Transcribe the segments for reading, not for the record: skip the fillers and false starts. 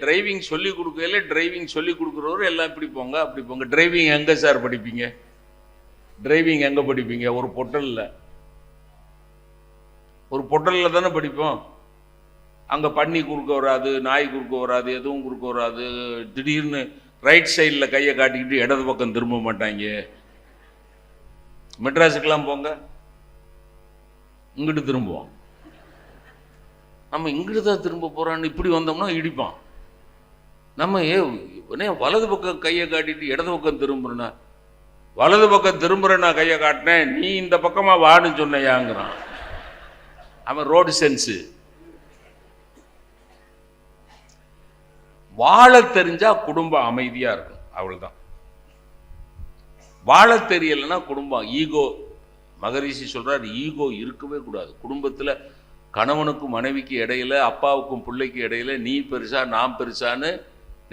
Driving சொல்லி கொடுக்கல, driving சொல்லி கொடுக்குறவர் எல்லாம் இப்படி போங்க அப்படி போங்க. டிரைவிங் எங்கே சார் படிப்பீங்க? டிரைவிங் எங்கே படிப்பீங்க? ஒரு பொட்டலில் தானே படிப்போம். அங்கே பண்ணி குறுக்க வராது, நாய் குறுக்க வராது, எதுவும் குறுக்க வராது. திடீர்னு ரைட் சைடில் கையை காட்டிக்கிட்டு இடது பக்கம் திரும்ப மாட்டாங்க. மெட்ராஸுக்கெல்லாம் போங்க, இங்கிட்டு திரும்புவோம். நம்ம இங்கிட்டு தான் திரும்ப போகிறான்னு இப்படி வந்தோம்னா இடிப்பான். நம்ம வலது பக்கம் கையை காட்டிட்டு இடது பக்கம் திரும்புறேன்னா, வலது பக்கம் திரும்புற நான் கையை காட்டினேன், நீ இந்த பக்கமா வான்னு சொன்னையாங்கிறான். அவன் ரோடு சென்ஸு. வாழ தெரிஞ்சா குடும்பம் அமைதியா இருக்கும், அவ்வளவுதான். வாழ தெரியலைன்னா குடும்பம் ஈகோ. மகரிஷி சொல்றாரு, ஈகோ இருக்கவே கூடாது குடும்பத்துல. கணவனுக்கும் மனைவிக்கு இடையில, அப்பாவுக்கும் பிள்ளைக்கு இடையில நீ பெருசா நான் பெருசான்னு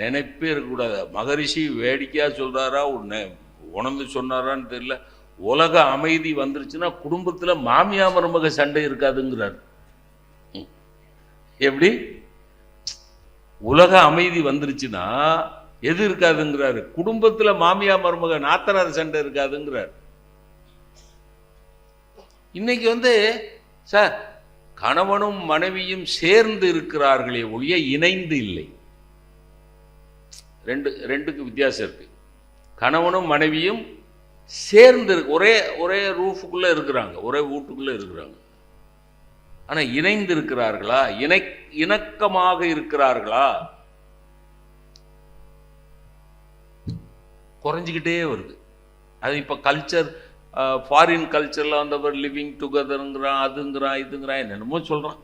நினைப்பே இருக்கக்கூடாது. மகரிஷி வேடிக்கையா சொல்றாரா உணர்ந்து சொன்னாரான்னு தெரியல. உலக அமைதி வந்துருச்சுன்னா குடும்பத்துல மாமியா மருமக சண்டை இருக்காதுங்கிறார். எப்படி உலக அமைதி வந்துருச்சுன்னா எது இருக்காதுங்கிறாரு? குடும்பத்துல மாமியா மருமக நாத்தனார் சண்டை இருக்காதுங்கிறார். இன்னைக்கு சார், கணவனும் மனைவியும் சேர்ந்து இருக்கிறார்களே ஒழிய இணைந்து இல்லை. ரெண்டுக்கு வித்தியாசம் இருக்கு. கணவனும் மனைவியும் சேர்ந்து ஒரே ரூஃபுக்குள்ள இருக்கிறாங்க, ஒரே வீட்டுக்குள்ள இருக்கிறாங்க. ஆனா இணைந்து இருக்கிறார்களா? இணக்கமாக இருக்கிறார்களா? குறைஞ்சிக்கிட்டே வருது. அது இப்ப கல்ச்சர், ஃபாரின் கல்ச்சர்ல வந்தவர் லிவிங் டுகெதர்ங்கிறான், அதுங்கிறான் இதுங்கிறான், என்னென்னமோ சொல்றான்.